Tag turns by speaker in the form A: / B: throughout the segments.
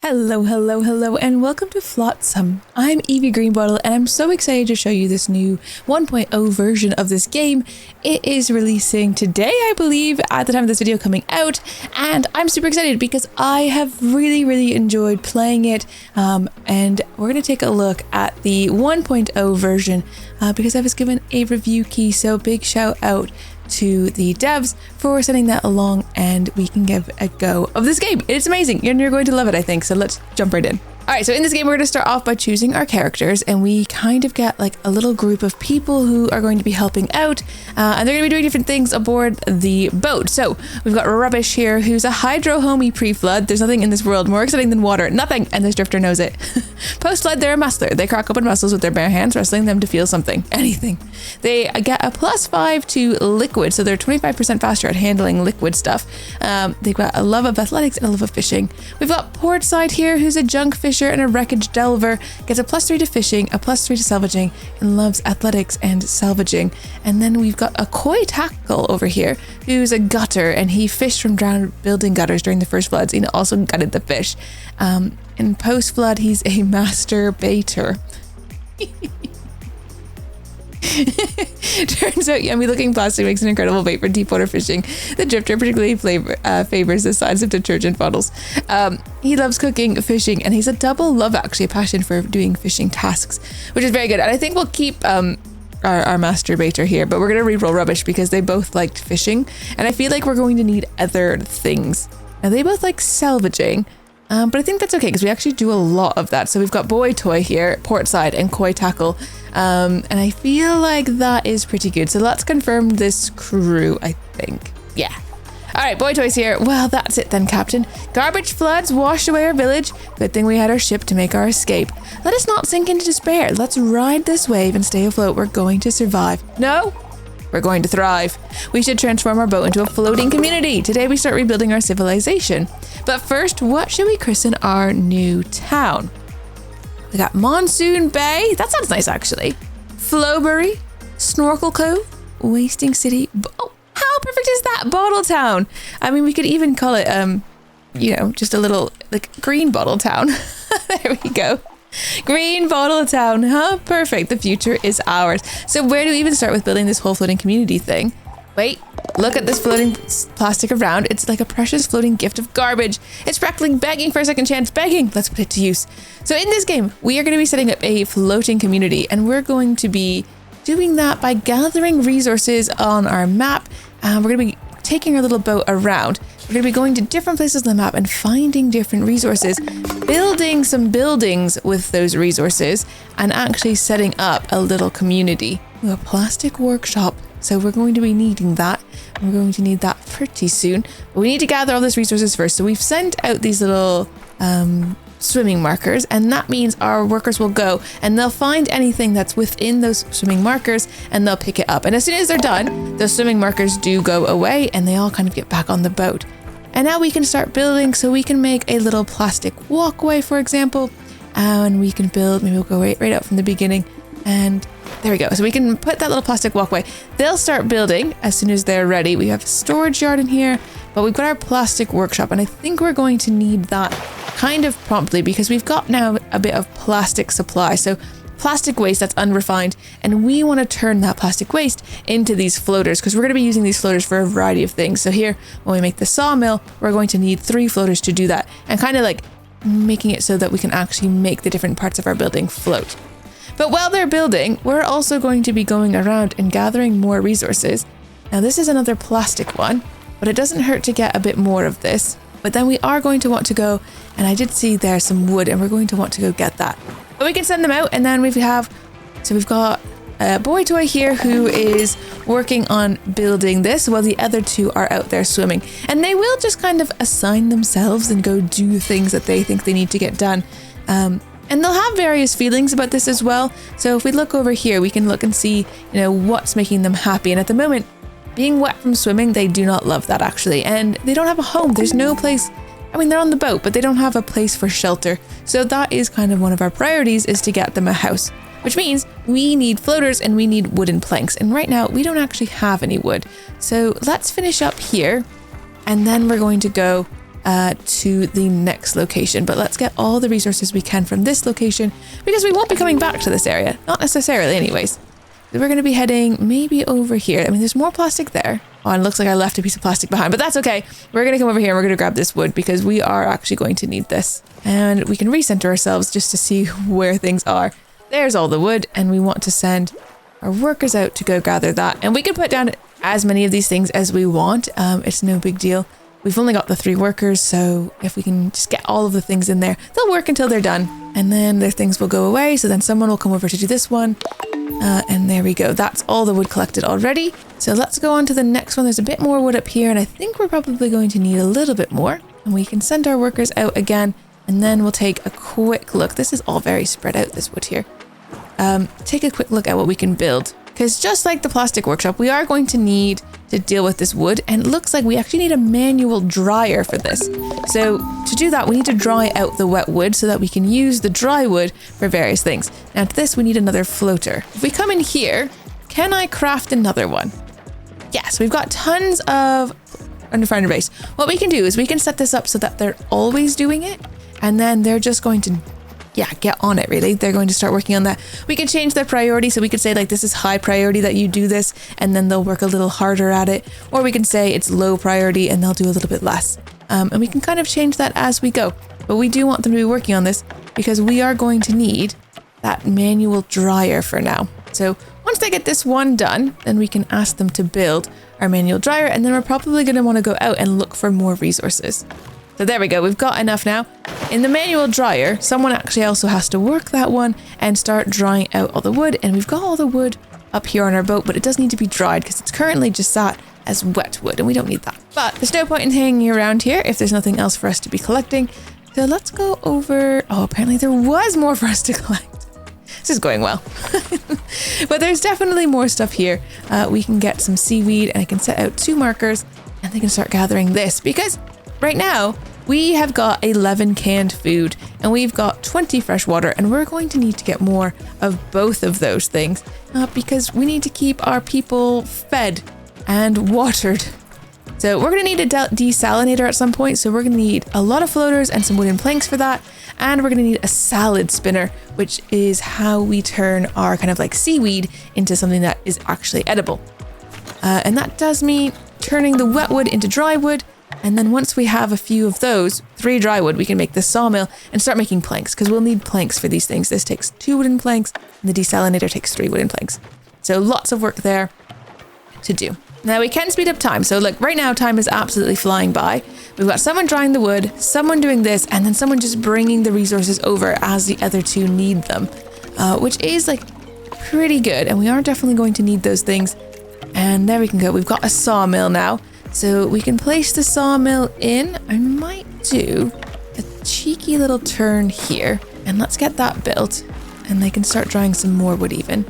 A: Hello, hello, hello, and welcome to Flotsam. I'm Evie Greenbottle, and I'm so excited to show you this new 1.0 version of this game. It is releasing today, I believe, at the time of this video coming out, and I'm super excited because I have really enjoyed playing it, and we're going to take a look at the 1.0 version because I was given a review key, so big shout out to the devs for sending that along, and we can give a go of this game. It's amazing and you're going to love it, I think, so let's jump right in. Alright, so in this game we're going to start off by choosing our characters, and we kind of get like a little group of people who are going to be helping out, and they're going to be doing different things aboard the boat. So we've got Rubbish here, who's a hydro homie pre-flood. There's nothing in this world more exciting than water. Nothing, and this drifter knows it. Post-flood, they're a muscler. They crack open muscles with their bare hands, wrestling them to feel something. Anything. They get a +5 to liquid, so they're 25% faster at handling liquid stuff. They've got a love of athletics and a love of fishing. We've got Portside here, who's a junk fisher and a wreckage delver, gets a +3 to fishing, a +3 to salvaging, and loves athletics and salvaging. And then we've got a koi tackle over here, who's a gutter, and he fished from drowned building gutters during the first floods, and also gutted the fish. In post-flood, he's a master baiter. Turns out yummy looking plastic makes an incredible bait for deep water fishing. The drifter particularly favors the size of detergent bottles. He loves cooking, fishing, and he's a double love, actually, a passion for doing fishing tasks, which is very good. And I think we'll keep our master baiter here, but we're going to reroll Rubbish because they both liked fishing, and I feel like we're going to need other things. Now they both like salvaging, but I think that's okay because we actually do a lot of that. So we've got Boy Toy here, Portside, and Koi Tackle. And I feel like that is pretty good. So let's confirm this crew, I think. Yeah. All right, Boy Toy's here. Well, that's it then, Captain. Garbage floods washed away our village. Good thing we had our ship to make our escape. Let us not sink into despair. Let's ride this wave and stay afloat. We're going to survive. No? We're going to thrive. We should transform our boat into a floating community. Today we start rebuilding our civilization. But first, what should we christen our new town? We got Monsoon Bay. That sounds nice, actually. Flowbury, Snorkel Cove, Wasting City. Oh, how perfect is that? Bottle Town. I mean, we could even call it, just a little, like, Green Bottle Town. There we go. Green Bottle Town, huh? Perfect. The future is ours. So where do we even start with building this whole floating community thing? Wait, look at this floating plastic around. It's like a precious floating gift of garbage. It's practically begging for a second chance. Begging. Let's put it to use. So in this game, we are going to be setting up a floating community, and we're going to be doing that by gathering resources on our map. We're going to be taking our little boat around. We're going to be going to different places on the map and finding different resources, building some buildings with those resources, and actually setting up a little community. A plastic workshop. So we're going to be needing that. We're going to need that pretty soon. But we need to gather all these resources first. So we've sent out these little swimming markers, and that means our workers will go and they'll find anything that's within those swimming markers and they'll pick it up. And as soon as they're done, those swimming markers do go away and they all kind of get back on the boat. And now we can start building. So we can make a little plastic walkway, for example, and we can build, maybe we'll go right out from the beginning, and there we go. So we can put that little plastic walkway. They'll start building as soon as they're ready. We have a storage yard in here, but we've got our plastic workshop, and I think we're going to need that kind of promptly because we've got now a bit of plastic supply. So plastic waste that's unrefined, and we want to turn that plastic waste into these floaters because we're going to be using these floaters for a variety of things. So here, when we make the sawmill, we're going to need 3 floaters to do that, and kind of like making it so that we can actually make the different parts of our building float. But while they're building, we're also going to be going around and gathering more resources. Now this is another plastic one, but it doesn't hurt to get a bit more of this. But then we are going to want to go, and I did see there's some wood, and we're going to want to go get that. But we can send them out, and then we've got Boy Toy here who is working on building this while the other 2 are out there swimming. And they will just kind of assign themselves and go do things that they think they need to get done. And they'll have various feelings about this as well. So if we look over here, we can look and see, what's making them happy. And at the moment, being wet from swimming, they do not love that, actually. And they don't have a home. There's no place. I mean, they're on the boat, but they don't have a place for shelter. So that is kind of one of our priorities, is to get them a house, which means we need floaters and we need wooden planks. And right now we don't actually have any wood. So let's finish up here. And then we're going to go to the next location. But let's get all the resources we can from this location because we won't be coming back to this area. Not necessarily anyways. So we're going to be heading maybe over here. I mean, there's more plastic there. Oh, and it looks like I left a piece of plastic behind, but that's okay. We're going to come over here and we're going to grab this wood because we are actually going to need this. And we can recenter ourselves just to see where things are. There's all the wood, and we want to send our workers out to go gather that. And we can put down as many of these things as we want. It's no big deal. We've only got the 3 workers, so if we can just get all of the things in there, they'll work until they're done. And then their things will go away, so then someone will come over to do this one. And there we go. That's all the wood collected already. So let's go on to the next one. There's a bit more wood up here, and I think we're probably going to need a little bit more. And we can send our workers out again, and then we'll take a quick look. This is all very spread out, this wood here. Take a quick look at what we can build. Because just like the plastic workshop, we are going to need to deal with this wood, and it looks like we actually need a manual dryer for this. So to do that, we need to dry out the wet wood so that we can use the dry wood for various things. Now to this, we need another floater. If we come in here, can I craft another one? Yes, we've got tons of Underfinder base. What we can do is we can set this up so that they're always doing it, and then they're just going to get on it, really. They're going to start working on that. We can change their priority, so we could say like this is high priority that you do this, and then they'll work a little harder at it, or we can say it's low priority and they'll do a little bit less, and we can kind of change that as we go. But we do want them to be working on this because we are going to need that manual dryer for now. So once they get this one done, then we can ask them to build our manual dryer, and then we're probably going to want to go out and look for more resources. So there we go, we've got enough now. In the manual dryer, someone actually also has to work that one and start drying out all the wood, and we've got all the wood up here on our boat, but it does need to be dried because it's currently just sat as wet wood, and we don't need that. But there's no point in hanging around here if there's nothing else for us to be collecting. So let's go over... Oh, apparently there was more for us to collect. This is going well. But there's definitely more stuff here. We can get some seaweed, and I can set out 2 markers, and they can start gathering this because... Right now, we have got 11 canned food and we've got 20 fresh water, and we're going to need to get more of both of those things because we need to keep our people fed and watered. So we're going to need a desalinator at some point, so we're going to need a lot of floaters and some wooden planks for that, and we're going to need a salad spinner, which is how we turn our kind of like seaweed into something that is actually edible. And that does mean turning the wet wood into dry wood. And then once we have a few of those, 3 dry wood, we can make this sawmill and start making planks, because we'll need planks for these things. This takes 2 wooden planks, and the desalinator takes 3 wooden planks. So lots of work there to do. Now we can speed up time. So look, right now time is absolutely flying by. We've got someone drying the wood, someone doing this, and then someone just bringing the resources over as the other 2 need them, which is like pretty good. And we are definitely going to need those things. And there we can go. We've got a sawmill now. So we can place the sawmill in. I might do a cheeky little turn here, and let's get that built, and they can start drying some more wood even.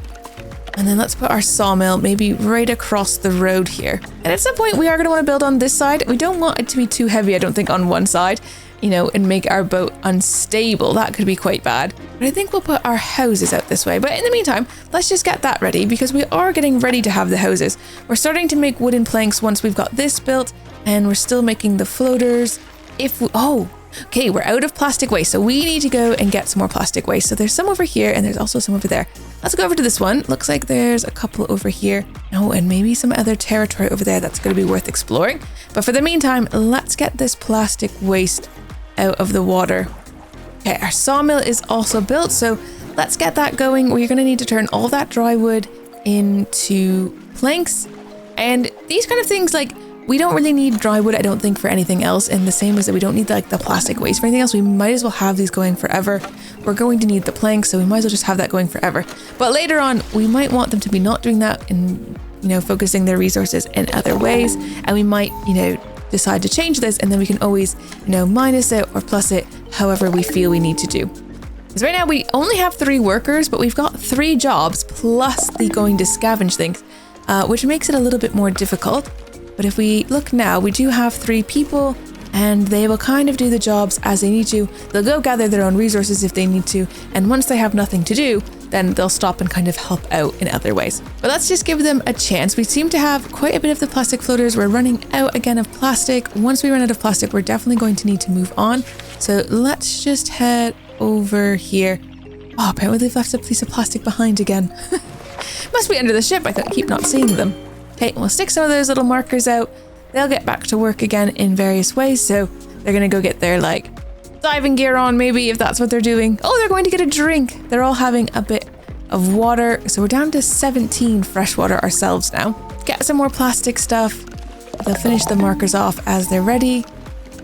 A: And then let's put our sawmill maybe right across the road here. And at some point we are going to want to build on this side. We don't want it to be too heavy, I don't think, on one side, you know, and make our boat unstable. That could be quite bad. But I think we'll put our houses out this way. But in the meantime, let's just get that ready, because we are getting ready to have the houses. We're starting to make wooden planks once we've got this built, and we're still making the floaters. Okay, we're out of plastic waste, so we need to go and get some more plastic waste. So there's some over here, and there's also some over there. Let's go over to this one. Looks like there's a couple over here. Oh, and maybe some other territory over there that's going to be worth exploring. But for the meantime, let's get this plastic waste out of the water. Okay, our sawmill is also built, so let's get that going. We're going to need to turn all that dry wood into planks. And these kind of things, like, we don't really need dry wood, I don't think, for anything else. And the same as that we don't need like the plastic waste for anything else. We might as well have these going forever. We're going to need the planks, so we might as well just have that going forever. But later on, we might want them to be not doing that and, you know, focusing their resources in other ways. And we might, you know, decide to change this, and then we can always, you know, minus it or plus it however we feel we need to do. Because right now we only have 3 workers, but we've got 3 jobs plus the going to scavenge things, which makes it a little bit more difficult. But if we look now, we do have 3 people, and they will kind of do the jobs as they need to. They'll go gather their own resources if they need to, and once they have nothing to do, then they'll stop and kind of help out in other ways. But let's just give them a chance. We seem to have quite a bit of the plastic floaters. We're running out again of plastic. Once we run out of plastic, we're definitely going to need to move on. So let's just head over here. Oh, apparently they've left a piece of plastic behind again. Must be under the ship. I keep not seeing them. Okay, we'll stick some of those little markers out. They'll get back to work again in various ways. So they're going to go get their like diving gear on, maybe, if that's what they're doing. Oh, they're going to get a drink. They're all having a bit of water. So we're down to 17 fresh water ourselves now. Get some more plastic stuff. They'll finish the markers off as they're ready.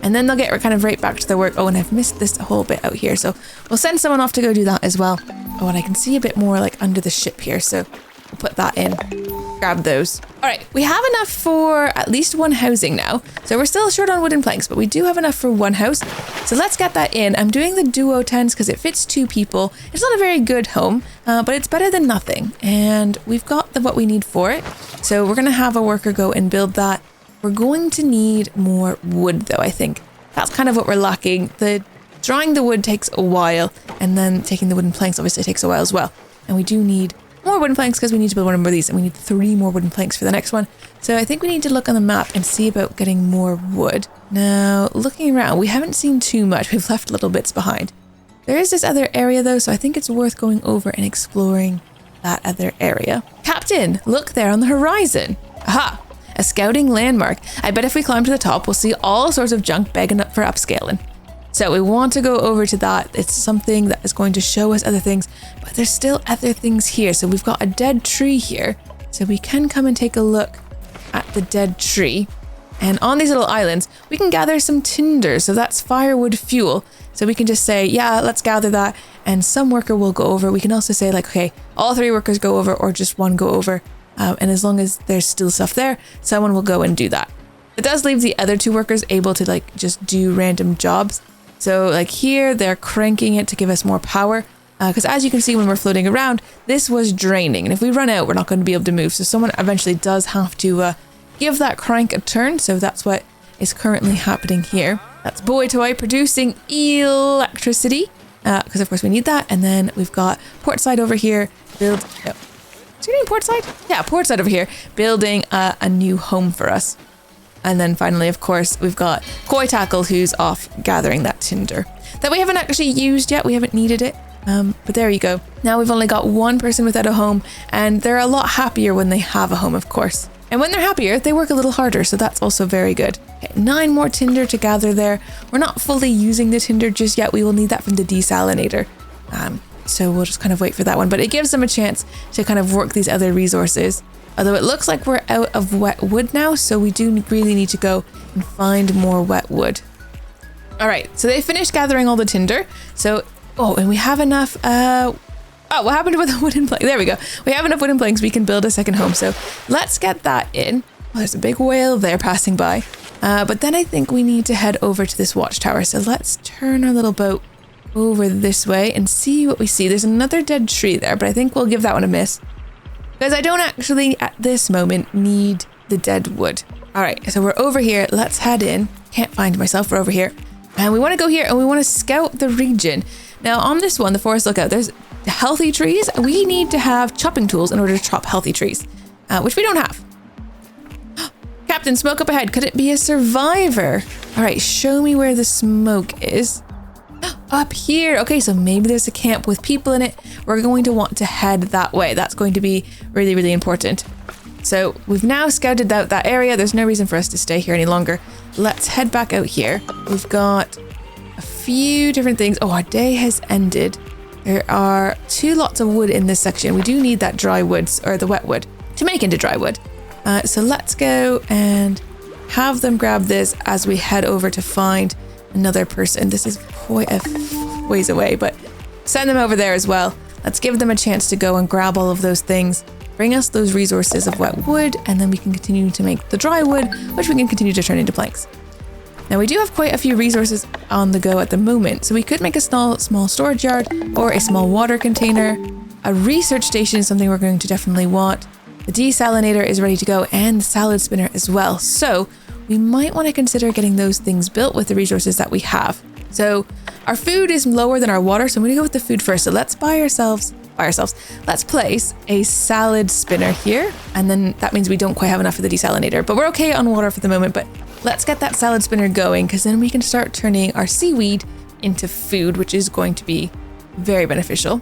A: And then they'll get kind of right back to their work. Oh, and I've missed this whole bit out here. So we'll send someone off to go do that as well. Oh, and I can see a bit more like under the ship here. So we'll put that in. Grab those. All right, we have enough for at least one housing now. So we're still short on wooden planks, but we do have enough for one house. So let's get that in. I'm doing the duo tents because it fits 2 people. It's not a very good home, but it's better than nothing. And we've got what we need for it. So we're going to have a worker go and build that. We're going to need more wood though, I think. That's kind of what we're lacking. Drying the wood takes a while, and then taking the wooden planks obviously takes a while as well. And we do need more wooden planks because we need to build one more of these, and we need 3 more wooden planks for the next one. So I think we need to look on the map and see about getting more wood. Now, looking around, we haven't seen too much. We've left little bits behind. There is this other area though, so I think it's worth going over and exploring that other area. Captain, look there on the horizon. Aha, a scouting landmark. I bet if we climb to the top, we'll see all sorts of junk begging up for upscaling. So we want to go over to that. It's something that is going to show us other things, but there's still other things here. So we've got a dead tree here. So we can come and take a look at the dead tree. And on these little islands, we can gather some tinder. So that's firewood fuel. So we can just say, yeah, let's gather that. And some worker will go over. We can also say like, okay, all 3 workers go over or just 1 go over. And as long as there's still stuff there, someone will go and do that. It does leave the other 2 workers able to like just do random jobs. So like here, they're cranking it to give us more power. Because as you can see when we're floating around, this was draining. And if we run out, we're not going to be able to move. So someone eventually does have to give that crank a turn. So that's what is currently happening here. That's Boy Toy producing electricity. Because of course we need that. And then we've got Portside over here. Is your name Portside? Yeah, Portside over here. Building a new home for us. And then finally, of course, we've got Koi Tackle, who's off gathering that tinder that we haven't actually used yet. We haven't needed it. But there you go. Now we've only got 1 person without a home, and they're a lot happier when they have a home, of course. And when they're happier, they work a little harder. So that's also very good. Okay, 9 more tinder to gather there. We're not fully using the tinder just yet. We will need that from the desalinator. So we'll just kind of wait for that one. But it gives them a chance to kind of work these other resources. Although it looks like we're out of wet wood now, so we do really need to go and find more wet wood. All right, so they finished gathering all the tinder. So, oh, and we have enough, oh, what happened with the wooden plank? There we go. We have enough wooden planks, we can build a second home. So let's get that in. Oh, there's a big whale there passing by. But then I think we need to head over to this watchtower. So let's turn our little boat over this way and see what we see. There's another dead tree there, but I think we'll give that one a miss. Because I don't actually, at this moment, need the dead wood. All right, so we're over here. Let's head in. Can't find myself. We're over here. And we want to go here and we want to scout the region. Now, on this one, the forest lookout, there's healthy trees. We need to have chopping tools in order to chop healthy trees, which we don't have. Captain, smoke up ahead. Could it be a survivor? All right, show me where the smoke is. Up here. Okay, so maybe there's a camp with people in it. We're going to want to head that way. That's going to be really, really important. So we've now scouted out that area. There's no reason for us to stay here any longer. Let's head back out here. We've got a few different things. Oh, our day has ended. There are 2 lots of wood in this section. We do need that dry wood, or the wet wood, to make into dry wood. So let's go and have them grab this as we head over to find another person. This is quite a ways away, but send them over there as well. Let's give them a chance to go and grab all of those things, bring us those resources of wet wood, and then we can continue to make the dry wood, which we can continue to turn into planks. Now we do have quite a few resources on the go at the moment, so we could make a small storage yard or a small water container. A research station is something we're going to definitely want. The desalinator is ready to go, and the salad spinner as well. So we might want to consider getting those things built with the resources that we have. So our food is lower than our water, so I'm going to go with the food first. So let's buy ourselves by ourselves. Let's place a salad spinner here. And then that means we don't quite have enough for the desalinator, but we're okay on water for the moment. But let's get that salad spinner going, because then we can start turning our seaweed into food, which is going to be very beneficial.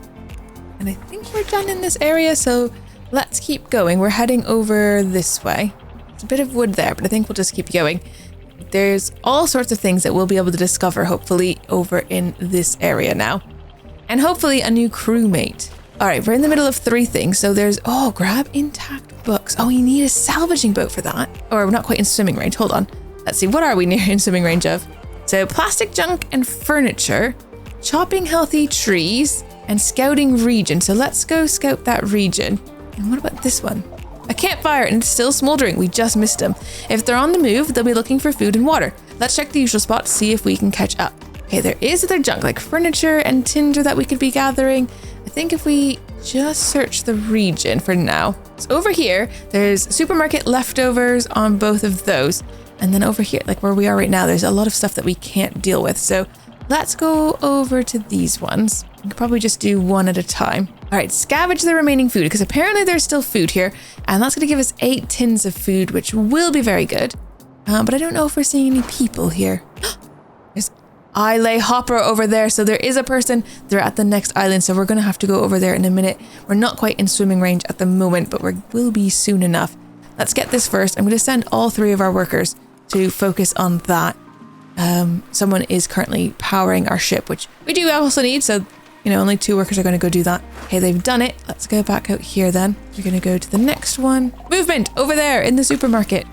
A: And I think we're done in this area, so let's keep going. We're heading over this way. There's a bit of wood there, but I think we'll just keep going. There's all sorts of things that we'll be able to discover, hopefully, over in this area now. And hopefully a new crewmate. All right, we're in the middle of 3 things. So there's, grab intact books. Oh, you need a salvaging boat for that. Or we're not quite in swimming range. Hold on. Let's see, what are we near in swimming range of? So plastic junk and furniture, chopping healthy trees, and scouting region. So let's go scout that region. And what about this one? A campfire, and it's still smoldering. We just missed them. If they're on the move, they'll be looking for food and water. Let's check the usual spots, see if we can catch up. Okay, there is other junk like furniture and tinder that we could be gathering. I think if we just search the region for now. So over here, there's supermarket leftovers on both of those. And then over here, like where we are right now, there's a lot of stuff that we can't deal with. So let's go over to these ones. We could probably just do one at a time. All right, scavenge the remaining food, because apparently there's still food here. And that's going to give us 8 tins of food, which will be very good. But I don't know if we're seeing any people here. There's Islay Hopper over there. So there is a person. They're at the next island. So we're going to have to go over there in a minute. We're not quite in swimming range at the moment, but we will be soon enough. Let's get this first. I'm going to send all 3 of our workers to focus on that. Someone is currently powering our ship, which we do also need. So, only 2 workers are going to go do that. Okay, they've done it. Let's go back out here then. We're going to go to the next one. Movement over there in the supermarket.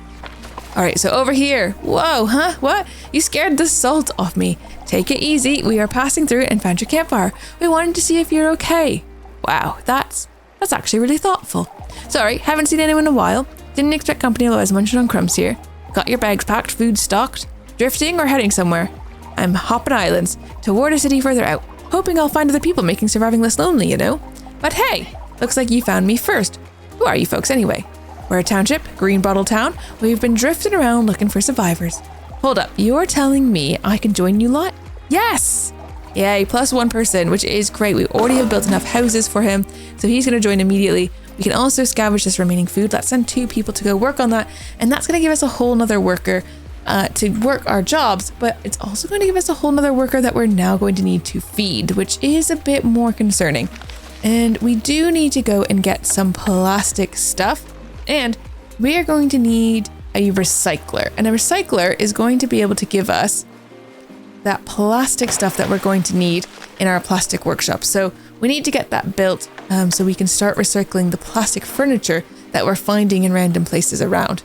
A: All right, so over here. Whoa, huh? What? You scared the salt off me. Take it easy. We are passing through and found your campfire. We wanted to see if you're okay. Wow, that's actually really thoughtful. Sorry, haven't seen anyone in a while. Didn't expect company, otherwise munching on crumbs here. Got your bags packed, food stocked. Drifting or heading somewhere? I'm hopping islands toward a city further out. Hoping I'll find other people making surviving less lonely, But hey, looks like you found me first. Who are you folks anyway? We're a township, Green Bottle Town. We've been drifting around looking for survivors. Hold up, you're telling me I can join you lot? Yes! Yay, plus 1 person, which is great. We already have built enough houses for him, so he's going to join immediately. We can also scavenge this remaining food. Let's send 2 people to go work on that, and that's going to give us a whole nother worker to work our jobs, but it's also going to give us a whole nother worker that we're now going to need to feed, which is a bit more concerning. And we do need to go and get some plastic stuff, and we are going to need a recycler, and a recycler is going to be able to give us that plastic stuff that we're going to need in our plastic workshop. So we need to get that built so we can start recycling the plastic furniture that we're finding in random places around.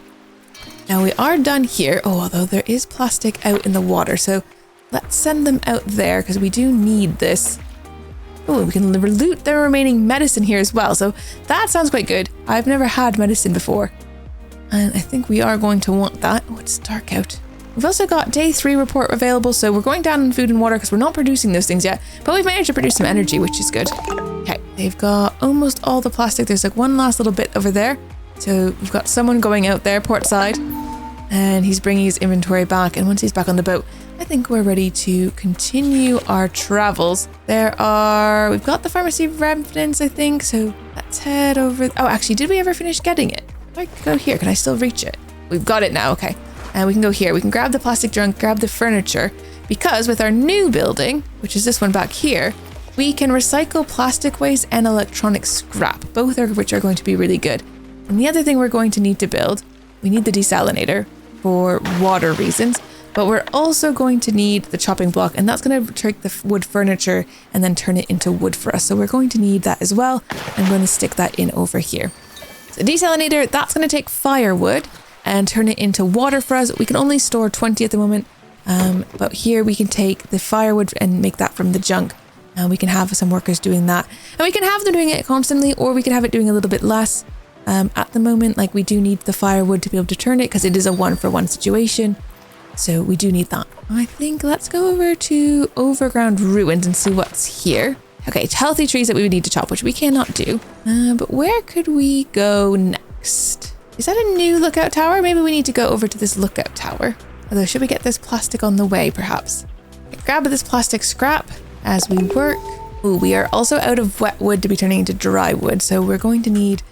A: Now we are done here, although there is plastic out in the water, so let's send them out there because we do need this. Oh, we can loot the remaining medicine here as well, so that sounds quite good. I've never had medicine before, and I think we are going to want that. Oh, it's dark out. We've also got day 3 report available, so we're going down in food and water because we're not producing those things yet, but we've managed to produce some energy, which is good. Okay, they've got almost all the plastic. There's like one last little bit over there. So we've got someone going out there port side, and he's bringing his inventory back, and once he's back on the boat, I think we're ready to continue our travels. We've got the pharmacy remnants, I think, so let's head over. Oh, actually, did we ever finish getting it? If I go here, can I still reach it? We've got it now, okay. And we can go here. We can grab the plastic junk, grab the furniture, because with our new building, which is this one back here, we can recycle plastic waste and electronic scrap, both of which are going to be really good. And the other thing we're going to need to build, we need the desalinator for water reasons, but we're also going to need the chopping block, and that's going to take the wood furniture and then turn it into wood for us. So we're going to need that as well. I'm going to stick that in over here. So desalinator, that's going to take firewood and turn it into water for us. We can only store 20 at the moment, but here we can take the firewood and make that from the junk. And we can have some workers doing that. And we can have them doing it constantly, or we can have it doing a little bit less. At the moment, like, we do need the firewood to be able to turn it because it is a 1-for-1 situation. So we do need that. I think let's go over to Overground Ruins and see what's here. Okay, healthy trees that we would need to chop, which we cannot do. But where could we go next? Is that a new lookout tower? Maybe we need to go over to this lookout tower. Although, should we get this plastic on the way, perhaps? Okay, grab this plastic scrap as we work. Ooh, we are also out of wet wood to be turning into dry wood, so we're going to need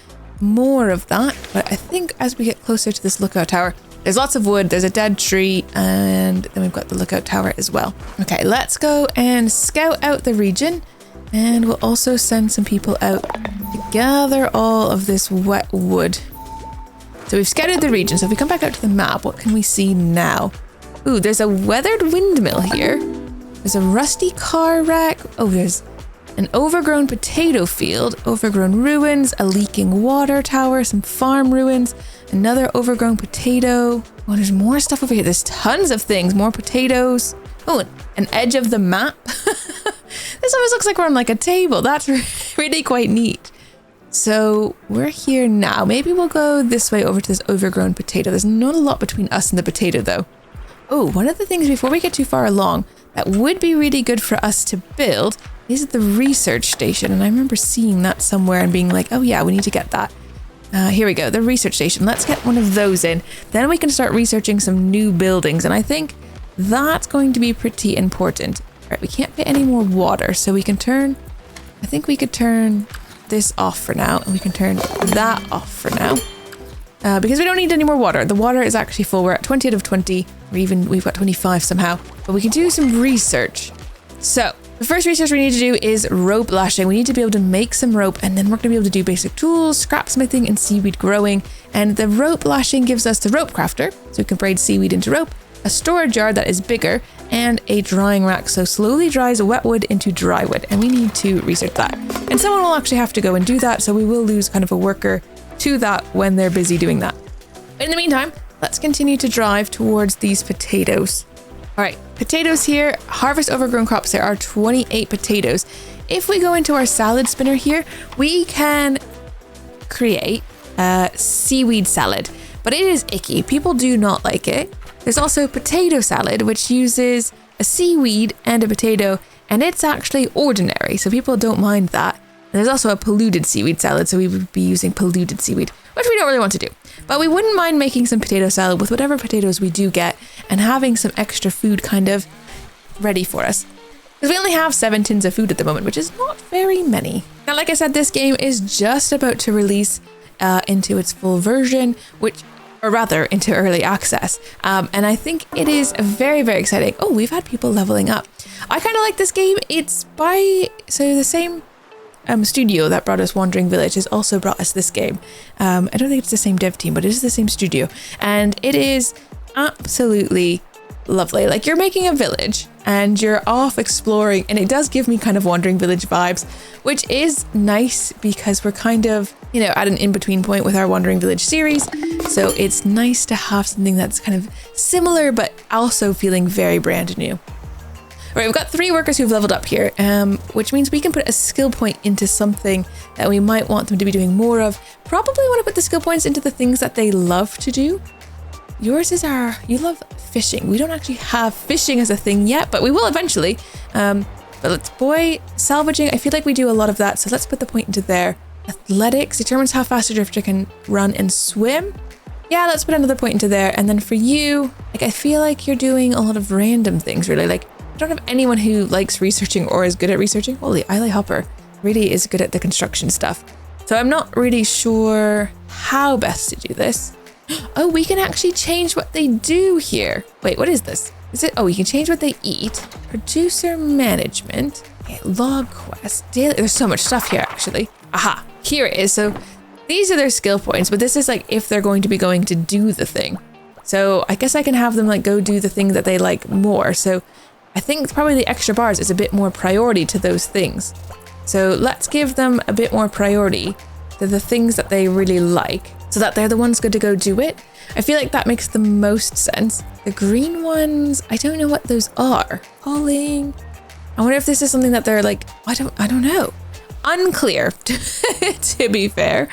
A: more of that. But I think as we get closer to this lookout tower, there's lots of wood, there's a dead tree, and then we've got the lookout tower as well. Okay, let's go and scout out the region, and we'll also send some people out to gather all of this wet wood. So we've scouted the region, so if we come back out to the map, what can we see now? Ooh, there's a weathered windmill here. There's a rusty car wreck. Oh, there's an overgrown potato field, overgrown ruins, a leaking water tower, some farm ruins, another overgrown potato. Oh, there's more stuff over here. There's tons of things, more potatoes. Oh, an edge of the map. This almost looks like we're on like a table. That's really quite neat. So we're here now. Maybe we'll go this way over to this overgrown potato. There's not a lot between us and the potato though. Oh, one of the things before we get too far along that would be really good for us to build is the research station. And I remember seeing that somewhere and being like, oh yeah, we need to get that. Here we go, the research station. Let's get one of those in. Then we can start researching some new buildings. And I think that's going to be pretty important. All right, we can't fit any more water. So we can turn, I think we could turn this off for now. And we can turn that off for now. Because we don't need any more water. The water is actually full. We're at 20 out of 20. Or even we've got 25 somehow. But we can do some research. So the first research we need to do is rope lashing. We need to be able to make some rope, and then we're going to be able to do basic tools, scrap smithing, and seaweed growing. And the rope lashing gives us the rope crafter, so we can braid seaweed into rope, a storage yard that is bigger, and a drying rack, so slowly dries wet wood into dry wood. And we need to research that. And someone will actually have to go and do that, so we will lose kind of a worker to that when they're busy doing that. But in the meantime, let's continue to drive towards these potatoes. All right, potatoes here, harvest overgrown crops. There are 28 potatoes. If we go into our salad spinner here, we can create a seaweed salad, but it is icky. People do not like it. There's also potato salad, which uses a seaweed and a potato, and it's actually ordinary, so people don't mind that. And there's also a polluted seaweed salad, so we would be using polluted seaweed, which we don't really want to do. But we wouldn't mind making some potato salad with whatever potatoes we do get and having some extra food kind of ready for us. Because we only have 7 tins of food at the moment, which is not very many. Now, like I said, this game is just about to release into its full version, or rather into early access. And I think it is very, very exciting. Oh, we've had people leveling up. I kind of like this game. It's by, so the same studio that brought us Wandering Village has also brought us this game. I don't think it's the same dev team, but it is the same studio. And it is absolutely lovely. Like, you're making a village and you're off exploring, and it does give me kind of Wandering Village vibes, which is nice because we're kind of, you know, at an in-between point with our Wandering Village series. So it's nice to have something that's kind of similar, but also feeling very brand new. All right, we've got 3 workers who've leveled up here, which means we can put a skill point into something that we might want them to be doing more of. Probably want to put the skill points into the things that they love to do. Yours is you love fishing. We don't actually have fishing as a thing yet, but we will eventually. But salvaging, I feel like we do a lot of that, so let's put the point into there. Athletics determines how fast a drifter can run and swim. Yeah, let's put another point into there. And then for you, like, I feel like you're doing a lot of random things, really. Like, I don't have anyone who likes researching or is good at researching. Holy, Eiley Hopper really is good at the construction stuff. So I'm not really sure how best to do this. Oh, we can actually change what they do here. Wait, what is this? Is it? Oh, we can change what they eat. Producer management. Okay, log quest. Daily. There's so much stuff here, actually. Aha, here it is. So these are their skill points, but this is like if they're going to be going to do the thing. So I guess I can have them like go do the thing that they like more. So I think probably the extra bars is a bit more priority to those things. So let's give them a bit more priority to the things that they really like, so that they're the ones good to go do it. I feel like that makes the most sense. The green ones, I don't know what those are. Hauling. I wonder if this is something that they're like, I don't know. Unclear, to be fair.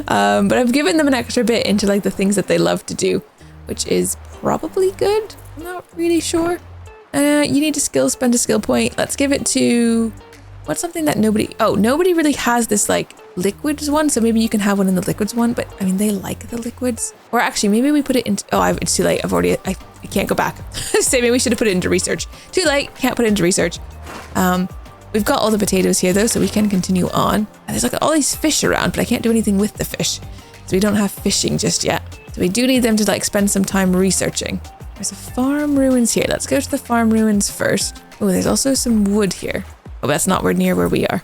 A: But I've given them an extra bit into like the things that they love to do, which is probably good. I'm not really sure. You need to spend a skill point. Let's give it to, what's something that nobody really has this like liquids one, so maybe you can have one in the liquids one, but I mean, they like the liquids. Or actually, maybe we put it into, it's too late. I can't go back. Say maybe we should have put it into research. Too late, can't put it into research. We've got all the potatoes here though, so we can continue on. And there's like all these fish around, but I can't do anything with the fish. So we don't have fishing just yet. So we do need them to like spend some time researching. There's a farm ruins here. Let's go to the farm ruins first. Oh, there's also some wood here. Oh, that's not near where we are.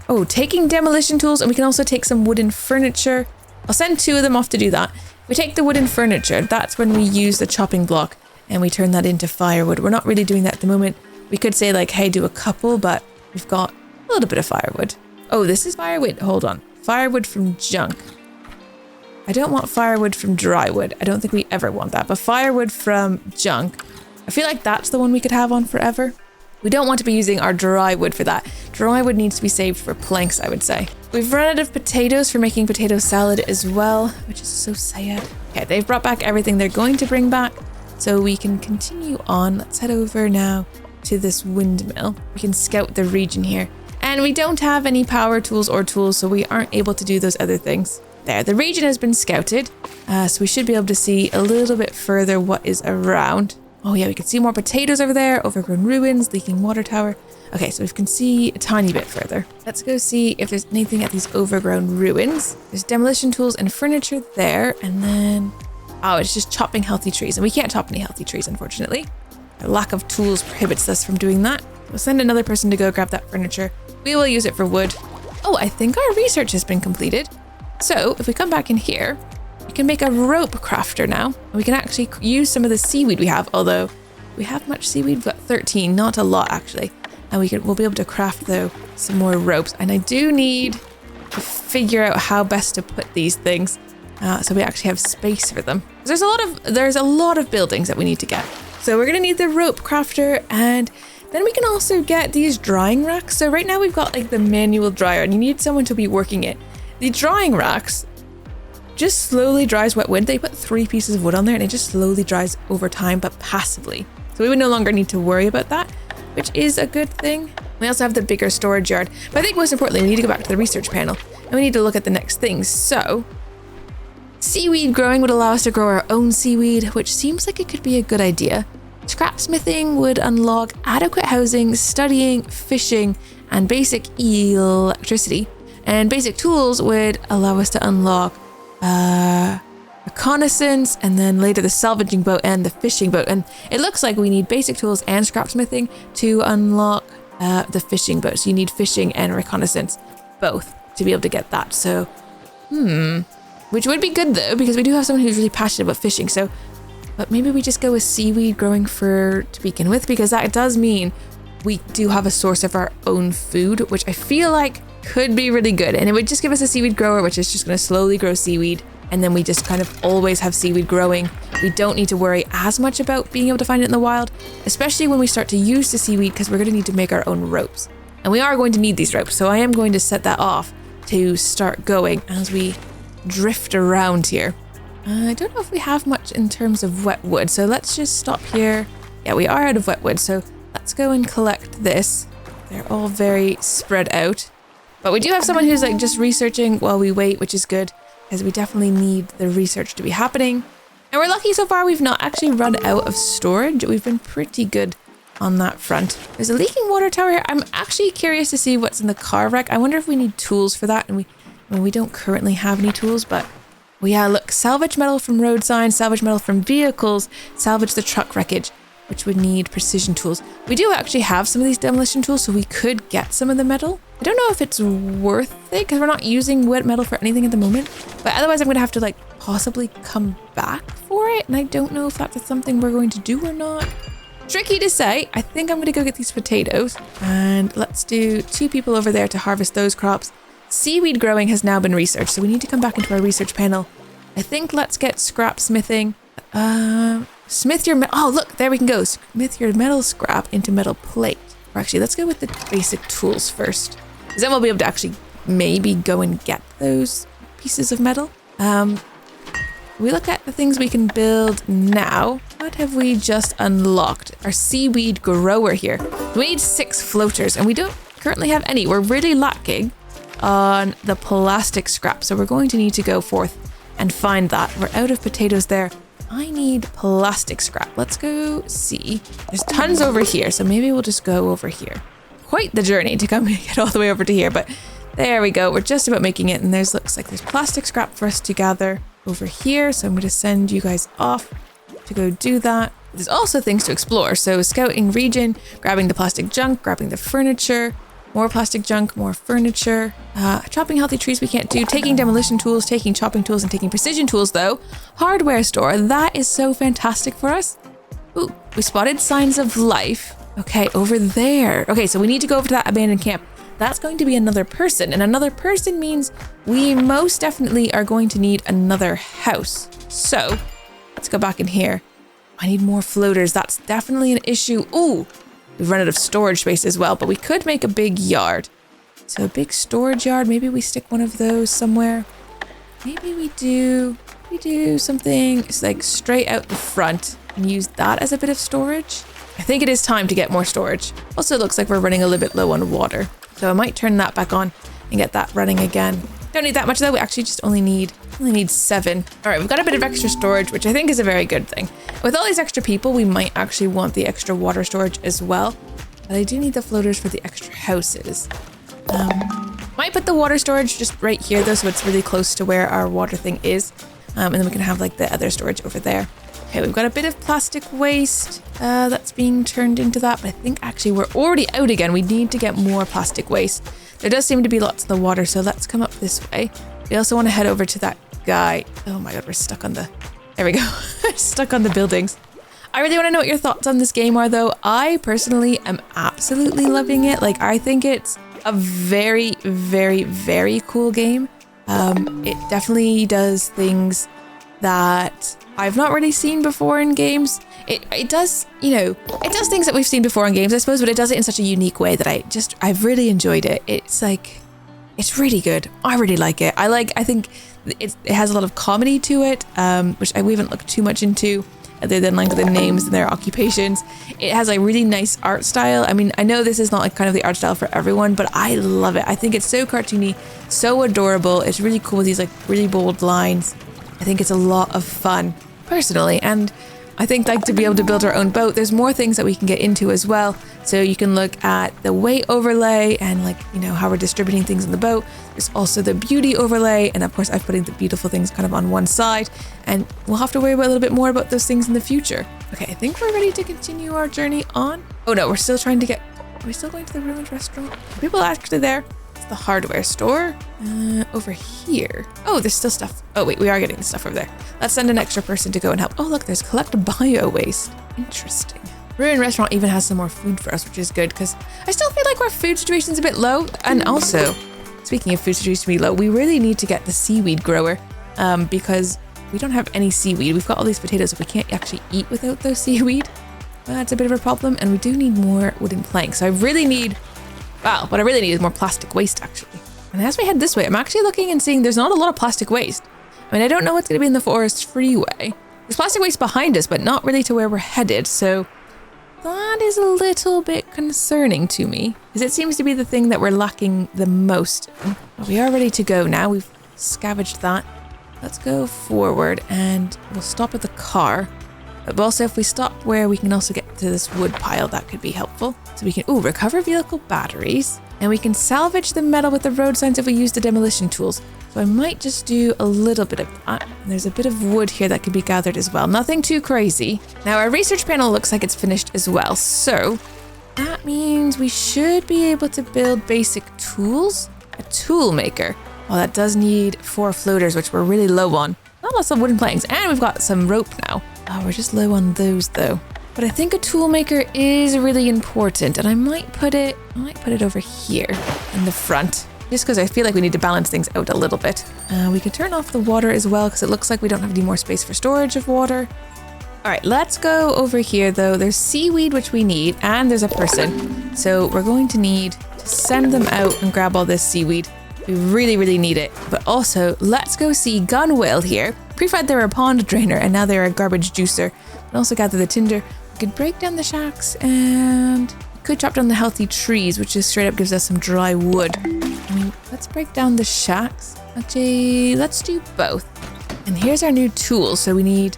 A: Oh, taking demolition tools, and we can also take some wooden furniture. I'll send 2 of them off to do that. If we take the wooden furniture, that's when we use the chopping block and we turn that into firewood. We're not really doing that at the moment. We could say like, hey, do a couple, but we've got a little bit of firewood. Oh, this is firewood. Hold on. Firewood from junk. I don't want firewood from dry wood. I don't think we ever want that, but firewood from junk. I feel like that's the one we could have on forever. We don't want to be using our dry wood for that. Dry wood needs to be saved for planks, I would say. We've run out of potatoes for making potato salad as well, which is so sad. Okay, they've brought back everything they're going to bring back, so we can continue on. Let's head over now to this windmill. We can scout the region here. And we don't have any power tools or tools, so we aren't able to do those other things. There, the region has been scouted, so we should be able to see a little bit further what is around. Oh yeah, we can see more potatoes over there, overgrown ruins, leaking water tower. Okay, so we can see a tiny bit further. Let's go see if there's anything at these overgrown ruins. There's demolition tools and furniture there, and then... oh, it's just chopping healthy trees, and we can't chop any healthy trees, unfortunately. Our lack of tools prohibits us from doing that. We'll send another person to go grab that furniture. We will use it for wood. Oh, I think our research has been completed. So if we come back in here, we can make a rope crafter now. We can actually use some of the seaweed we have, although we have much seaweed. We've got 13, not a lot actually. And we'll be able to craft though some more ropes. And I do need to figure out how best to put these things so we actually have space for them. There's a lot of buildings that we need to get. So we're gonna need the rope crafter, and then we can also get these drying racks. So right now we've got like the manual dryer, and you need someone to be working it. The drying racks just slowly dries wet wood. They put 3 pieces of wood on there and it just slowly dries over time, but passively. So we would no longer need to worry about that, which is a good thing. We also have the bigger storage yard, but I think most importantly, we need to go back to the research panel and we need to look at the next things. So seaweed growing would allow us to grow our own seaweed, which seems like it could be a good idea. Scrapsmithing would unlock adequate housing, studying, fishing, and basic electricity. And basic tools would allow us to unlock reconnaissance, and then later the salvaging boat and the fishing boat. And it looks like we need basic tools and scrapsmithing to unlock the fishing boat. So you need fishing and reconnaissance, both, to be able to get that. So, which would be good though, because we do have someone who's really passionate about fishing. So, but maybe we just go with seaweed growing to begin with, because that does mean we do have a source of our own food, which I feel like could be really good. And it would just give us a seaweed grower, which is just going to slowly grow seaweed. And then we just kind of always have seaweed growing. We don't need to worry as much about being able to find it in the wild, especially when we start to use the seaweed, because we're going to need to make our own ropes. And we are going to need these ropes. So I am going to set that off to start going as we drift around here. I don't know if we have much in terms of wet wood. So let's just stop here. Yeah, we are out of wet wood. So let's go and collect this. They're all very spread out. But we do have someone who's like just researching while we wait, which is good, because we definitely need the research to be happening. And we're lucky so far we've not actually run out of storage. We've been pretty good on that front. There's a leaking water tower here. I'm actually curious to see what's in the car wreck. I wonder if we need tools for that. And we don't currently have any tools, but well, yeah, look, salvage metal from road signs, salvage metal from vehicles, salvage the truck wreckage, which would need precision tools. We do actually have some of these demolition tools, so we could get some of the metal. I don't know if it's worth it, because we're not using wet metal for anything at the moment, but otherwise I'm going to have to like possibly come back for it, and I don't know if that's something we're going to do or not. Tricky to say. I think I'm going to go get these potatoes, and let's do 2 people over there to harvest those crops. Seaweed growing has now been researched, so we need to come back into our research panel. I think let's get scrap smithing. Smith your metal. Oh, look, there we can go. Smith your metal scrap into metal plate. Or actually, let's go with the basic tools first, because then we'll be able to actually maybe go and get those pieces of metal. We look at the things we can build now. What have we just unlocked? Our seaweed grower here. We need 6 floaters, and we don't currently have any. We're really lacking on the plastic scrap, so we're going to need to go forth and find that. We're out of potatoes there. I need plastic scrap. Let's go see. There's tons over here, so maybe we'll just go over here. quite the journey to come get all the way over to here, but there we go. We're just about making it, and looks like there's plastic scrap for us to gather over here. So I'm going to send you guys off to go do that. There's also things to explore. So scouting region, grabbing the plastic junk, grabbing the furniture, more plastic junk, more furniture, chopping healthy trees we can't do, taking demolition tools, taking chopping tools, and taking precision tools though. Hardware store, that is so fantastic for us. Ooh, we spotted signs of life. Okay, over there. Okay, so we need to go over to that abandoned camp. That's going to be another person, and another person means we most definitely are going to need another house. So let's go back in here. I need more floaters. That's definitely an issue. Ooh, we've run out of storage space as well, but we could make a big yard. So a big storage yard. Maybe we stick one of those somewhere. Maybe we do something like straight out the front and use that as a bit of storage. I think it is time to get more storage. Also, it looks like we're running a little bit low on water. So I might turn that back on and get that running again. Don't need that much though. We actually just only need 7. All right, we've got a bit of extra storage, which I think is a very good thing. With all these extra people, we might actually want the extra water storage as well. But I do need the floaters for the extra houses. Might put the water storage just right here though, so it's really close to where our water thing is. And then we can have like the other storage over there. Okay, we've got a bit of plastic waste that's being turned into that, but I think actually we're already out again. We need to get more plastic waste. There does seem to be lots in the water, so let's come up this way. We also want to head over to that guy. Oh my god, we're stuck on the... There we go. Stuck on the buildings. I really want to know what your thoughts on this game are though. I personally am absolutely loving it. Like, I think it's a very, very, very cool game. It definitely does things that I've not really seen before in games. It does, you know, it does things that we've seen before in games, I suppose, but it does it in such a unique way that I've really enjoyed it. It's like, it's really good. I really like it. I think it has a lot of comedy to it, which we haven't looked too much into, other than like the names and their occupations. It has a really nice art style. I mean, I know this is not like kind of the art style for everyone, but I love it. I think it's so cartoony, so adorable. It's really cool with these like really bold lines. I think it's a lot of fun, personally, and I think like to be able to build our own boat, there's more things that we can get into as well. So you can look at the weight overlay and like, you know, how we're distributing things in the boat. There's also the beauty overlay, and of course I've put in the beautiful things kind of on one side, and we'll have to worry about a little bit more about those things in the future. Okay, I think we're ready to continue our journey on. Oh no, we're still trying to get, are we still going to the ruined restaurant? Are people actually there? The hardware store over here. Oh, there's still stuff. Oh wait, we are getting the stuff over there. Let's send an extra person to go and help. Oh look, there's collect bio waste. Interesting. Ruined restaurant even has some more food for us, which is good because I still feel like our food situation is a bit low. And also, speaking of food situation to be low, we really need to get the seaweed grower because we don't have any seaweed. We've got all these potatoes, so we can't actually eat without those seaweed. That's a bit of a problem, and we do need more wooden planks. So I really need... Wow, what I really need is more plastic waste, actually. And as we head this way, I'm actually looking and seeing there's not a lot of plastic waste. I mean, I don't know what's going to be in the forest freeway. There's plastic waste behind us, but not really to where we're headed, so that is a little bit concerning to me, because it seems to be the thing that we're lacking the most. But we are ready to go now. We've scavenged that. Let's go forward, and we'll stop at the car. But also, if we stop where we can also get to this wood pile, that could be helpful. So we can, recover vehicle batteries. And we can salvage the metal with the road signs if we use the demolition tools. So I might just do a little bit of that. And there's a bit of wood here that could be gathered as well. Nothing too crazy. Now our research panel looks like it's finished as well. So that means we should be able to build basic tools. A tool maker. Well, that does need 4 floaters, which we're really low on. Not lots of wooden planks. And we've got some rope now. Oh, we're just low on those though. But I think a tool maker is really important, and I might put it over here in the front, just because I feel like we need to balance things out a little bit. We can turn off the water as well, because it looks like we don't have any more space for storage of water. All right, let's go over here though. There's seaweed, which we need, and there's a person. So we're going to need to send them out and grab all this seaweed. We really, really need it. But also, let's go see Gunwill here. Pre-fed they were a pond drainer, and now they're a garbage juicer. And also gather the tinder. We could break down the shacks, and we could chop down the healthy trees, which just straight up gives us some dry wood. I mean, let's break down the shacks. Actually, let's do both. And here's our new tools. So we need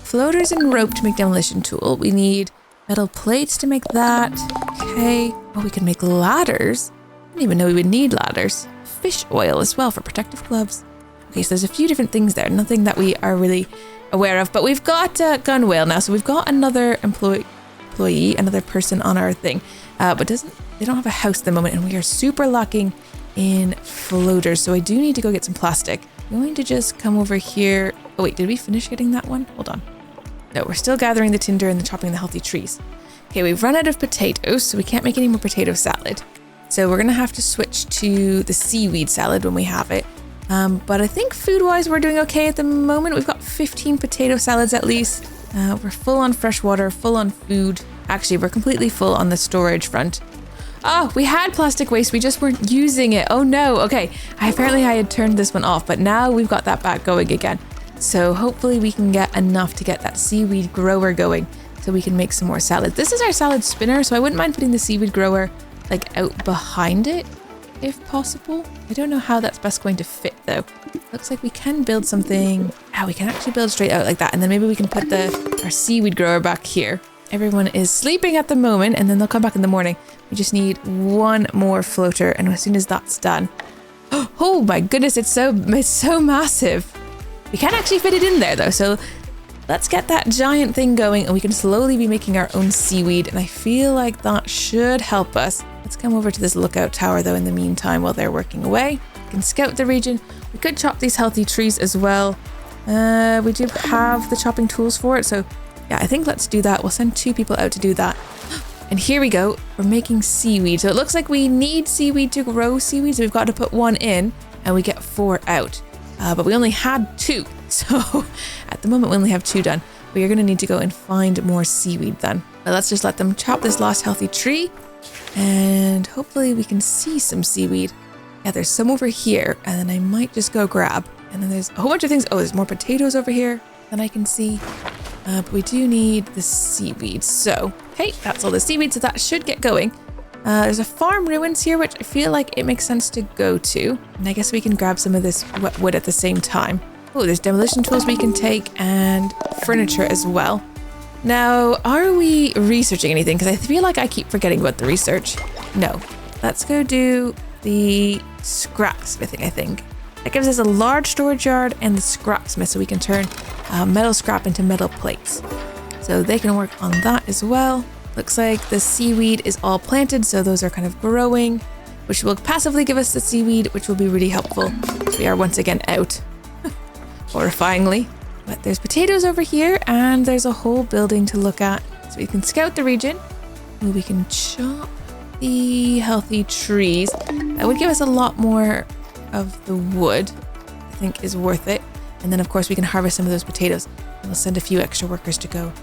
A: floaters and rope to make demolition tool. We need metal plates to make that. Okay. Oh, we can make ladders. I didn't even know we would need ladders. Fish oil as well for protective gloves. Okay, so there's a few different things there. Nothing that we are really aware of. But we've got gun whale now. So we've got another employee, another person on our thing. But they don't have a house at the moment. And we are super lacking in floaters. So I do need to go get some plastic. I'm going to just come over here. Oh, wait, did we finish getting that one? Hold on. No, we're still gathering the tinder and chopping the healthy trees. Okay, we've run out of potatoes, so we can't make any more potato salad. So we're going to have to switch to the seaweed salad when we have it. But I think food-wise, we're doing okay at the moment. We've got 15 potato salads at least. We're full on fresh water, full on food. Actually, we're completely full on the storage front. Oh, we had plastic waste. We just weren't using it. Oh no. Okay. Apparently I had turned this one off, but now we've got that back going again. So hopefully we can get enough to get that seaweed grower going so we can make some more salad. This is our salad spinner, so I wouldn't mind putting the seaweed grower like out behind it if possible. I don't know how that's best going to fit though. Looks like we can build something. We can actually build straight out like that, and then maybe we can put our seaweed grower back here. Everyone is sleeping at the moment, and then they'll come back in the morning. We just need one more floater, and as soon as that's done, oh my goodness, it's so massive. We can't actually fit it in there though, so let's get that giant thing going, and we can slowly be making our own seaweed, and I feel like that should help us. Let's come over to this lookout tower though in the meantime while they're working away. We can scout the region. We could chop these healthy trees as well. We do have the chopping tools for it, so yeah, I think let's do that. We'll send 2 people out to do that. And here we go. We're making seaweed. So it looks like we need seaweed to grow seaweed, so we've got to put 1 in, and we get 4 out. But we only had 2. So at the moment we only have 2 done. We are going to need to go and find more seaweed then. But let's just let them chop this last healthy tree, and hopefully we can see some seaweed. Yeah, there's some over here, and then I might just go grab. And then there's a whole bunch of things. Oh, there's more potatoes over here than I can see. But we do need the seaweed. So, hey, that's all the seaweed. So that should get going. There's a farm ruins here, which I feel like it makes sense to go to. And I guess we can grab some of this wet wood at the same time. Oh, there's demolition tools we can take and furniture as well. Now, are we researching anything? Because I feel like I keep forgetting about the research. No. Let's go do the scrap smithing, I think. That gives us a large storage yard and the scrap smith, so we can turn metal scrap into metal plates. So they can work on that as well. Looks like the seaweed is all planted, so those are kind of growing, which will passively give us the seaweed, which will be really helpful. So we are once again out, horrifyingly. But there's potatoes over here, and there's a whole building to look at. So we can scout the region. We can chop the healthy trees. That would give us a lot more of the wood, I think is worth it. And then of course we can harvest some of those potatoes, and we'll send a few extra workers to go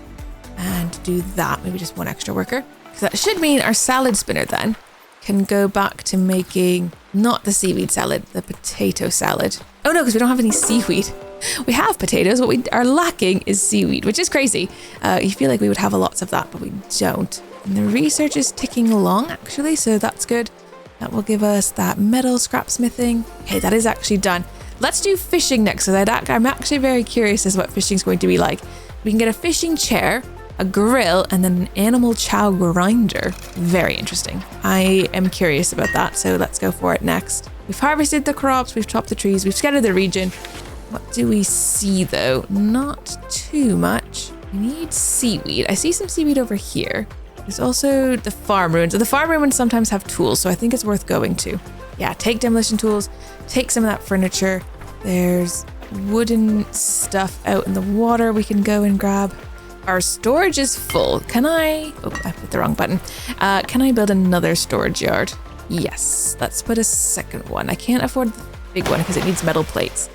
A: and do that. Maybe just 1 extra worker, because that should mean our salad spinner then can go back to making not the seaweed salad, the potato salad. Oh no, because we don't have any seaweed. We have potatoes. What we are lacking is seaweed, which is crazy. You feel like we would have lots of that, but we don't. And the research is ticking along actually, so that's good. That will give us that metal scrap smithing. Okay, that is actually done. Let's do fishing next, because I'm actually very curious as to what fishing is going to be like. We can get a fishing chair, a grill, and then an animal chow grinder. Very interesting. I am curious about that, so let's go for it next. We've harvested the crops, we've chopped the trees, we've scattered the region. What do we see though? Not too much. We need seaweed. I see some seaweed over here. There's also the farm ruins. The farm ruins sometimes have tools, so I think it's worth going to. Yeah, take demolition tools, take some of that furniture. There's wooden stuff out in the water we can go and grab. Our storage is full. Can I... Oh, I put the wrong button. Can I build another storage yard? Yes, let's put a second one. I can't afford the big one because it needs metal plates.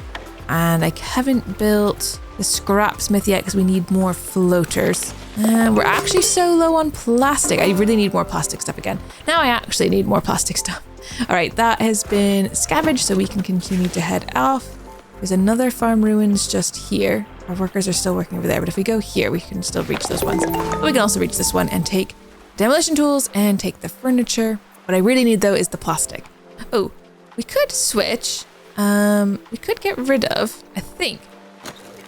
A: And I haven't built the scrap smith yet because we need more floaters. We're actually so low on plastic. I really need more plastic stuff again. Now I actually need more plastic stuff. All right, that has been scavenged, so we can continue to head off. There's another farm ruins just here. Our workers are still working over there, but if we go here, we can still reach those ones. But we can also reach this one and take demolition tools and take the furniture. What I really need though is the plastic. Oh, we could switch. We could get rid of, I think,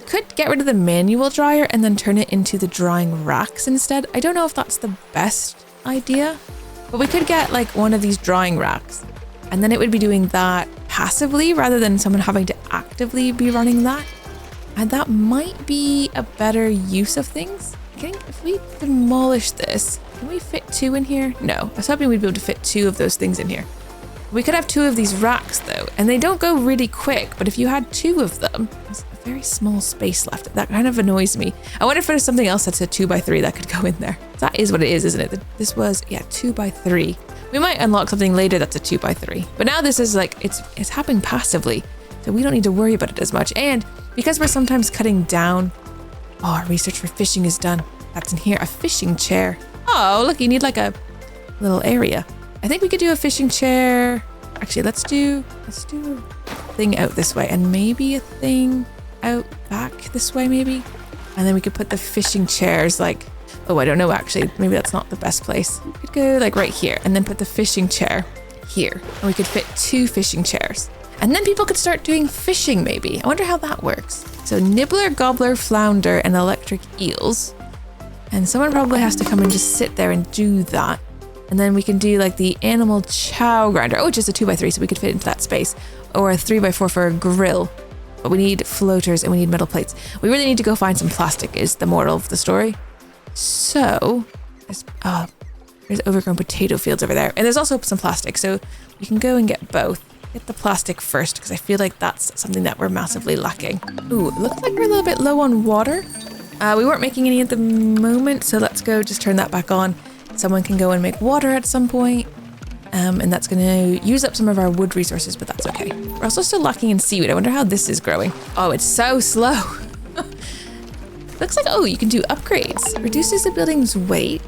A: could get rid of the manual dryer and then turn it into the drying racks instead. I don't know if that's the best idea. But we could get like one of these drying racks, and then it would be doing that passively rather than someone having to actively be running that. And that might be a better use of things. I think if we demolish this, can we fit 2 in here? No, I was hoping we'd be able to fit 2 of those things in here. We could have 2 of these racks though, and they don't go really quick, but if you had 2 of them, there's a very small space left. That kind of annoys me. I wonder if there's something else that's a 2x3 that could go in there. That is what it is, isn't it? This was, yeah, 2x3. We might unlock something later that's a 2x3, but now this is like, it's happening passively, so we don't need to worry about it as much. And because we're sometimes cutting down, oh, our research for fishing is done. That's in here, a fishing chair. Oh, look, you need like a little area. I think we could do a fishing chair. Actually, let's do a thing out this way and maybe a thing out back this way maybe. And then we could put the fishing chairs like, oh, I don't know actually. Maybe that's not the best place. We could go like right here and then put the fishing chair here. And we could fit 2 fishing chairs. And then people could start doing fishing maybe. I wonder how that works. So nibbler, gobbler, flounder, and electric eels. And someone probably has to come and just sit there and do that. And then we can do like the animal chow grinder. Oh, just a 2x3, so we could fit into that space. Or a 3x4 for a grill. But we need floaters and we need metal plates. We really need to go find some plastic is the moral of the story. So, there's overgrown potato fields over there. And there's also some plastic, so you can go and get both. Get the plastic first, because I feel like that's something that we're massively lacking. Ooh, it looks like we're a little bit low on water. We weren't making any at the moment, so let's go just turn that back on. Someone can go and make water at some point, and that's going to use up some of our wood resources, but that's okay. We're also still lacking in seaweed. I wonder how this is growing. Oh, it's so slow. Looks like, oh, you can do upgrades. Reduces the building's weight,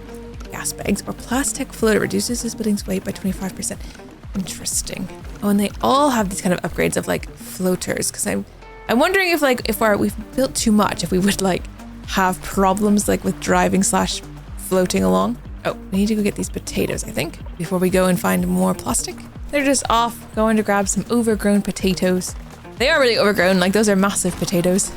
A: gas bags, or plastic floater reduces this building's weight by 25%. Interesting. Oh, and they all have these kind of upgrades of like floaters, because I'm wondering if like if we've built too much, if we would like have problems like with driving / floating along. Oh, we need to go get these potatoes, I think, before we go and find more plastic. They're just off going to grab some overgrown potatoes. They are really overgrown, like those are massive potatoes.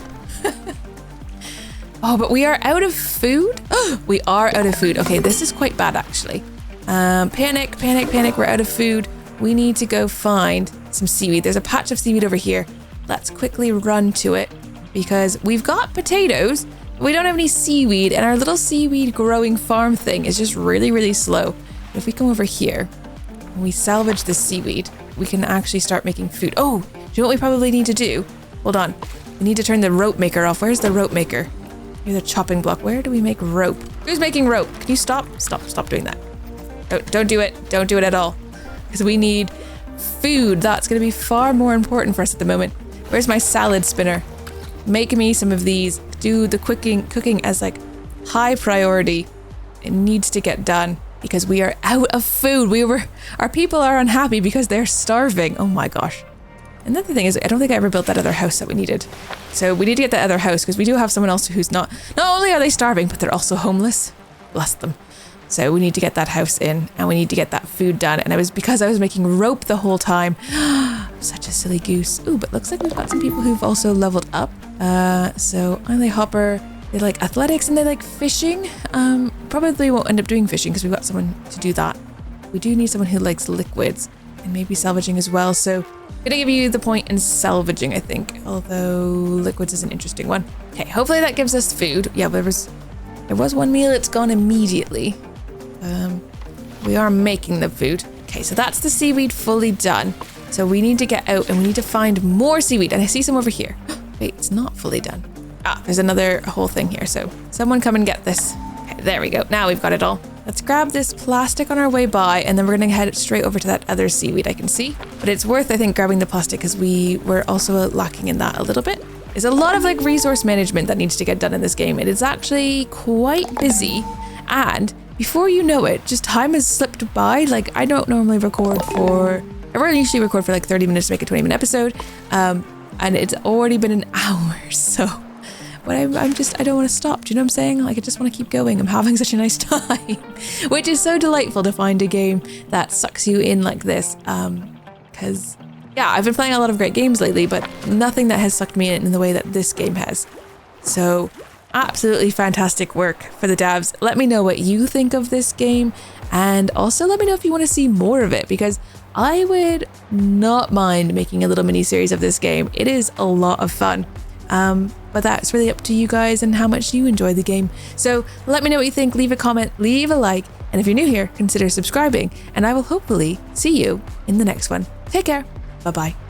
A: Oh, but we are out of food? We are out of food. Okay, this is quite bad actually. Panic, we're out of food. We need to go find some seaweed. There's a patch of seaweed over here. Let's quickly run to it because we've got potatoes, but we don't have any seaweed, and our little seaweed growing farm thing is just really, really slow. If we come over here and we salvage the seaweed, we can actually start making food. Oh, do you know what we probably need to do? Hold on. We need to turn the rope maker off. Where's the rope maker? Here's the chopping block. Where do we make rope? Who's making rope? Can you stop? Stop doing that. Don't do it. Don't do it at all. Because we need food. That's going to be far more important for us at the moment. Where's my salad spinner? Make me some of these. Do the cooking as like high priority. It needs to get done because we are out of food. Our people are unhappy because they're starving. Oh my gosh. And the other thing is, I don't think I ever built that other house that we needed. So we need to get that other house because we do have someone else who's not only are they starving, but they're also homeless. Bless them. So we need to get that house in and we need to get that food done. And it was because I was making rope the whole time. Such a silly goose. Ooh, but looks like we've got some people who've also leveled up. So Eiley Hopper, they like athletics and they like fishing. Probably won't end up doing fishing because we've got someone to do that. We do need someone who likes liquids and maybe salvaging as well. So I'm gonna give you the point in salvaging, I think. Although liquids is an interesting one. Okay, hopefully that gives us food. Yeah, there was one meal, it's gone immediately. We are making the food. Okay, so that's the seaweed fully done. So we need to get out and we need to find more seaweed. And I see some over here. Wait, it's not fully done. Ah, there's another whole thing here. So someone come and get this. Okay, there we go. Now we've got it all. Let's grab this plastic on our way by and then we're going to head straight over to that other seaweed I can see. But it's worth, I think, grabbing the plastic because we were also lacking in that a little bit. There's a lot of like resource management that needs to get done in this game. It is actually quite busy, and before you know it, just time has slipped by. Like I don't normally I usually record for like 30 minutes to make a 20-minute episode, and it's already been an hour. So, but I don't want to stop. Do you know what I'm saying? Like I just want to keep going. I'm having such a nice time, which is so delightful to find a game that sucks you in like this. Because yeah, I've been playing a lot of great games lately, but nothing that has sucked me in the way that this game has. So Absolutely fantastic work for the devs. Let me know what you think of this game, and also let me know if you want to see more of it, because I would not mind making a little mini series of this game. It is a lot of fun. But that's really up to you guys and how much you enjoy the game. So let me know what you think, leave a comment, leave a like, and if you're new here, consider subscribing, and I will hopefully see you in the next one. Take care. Bye-bye.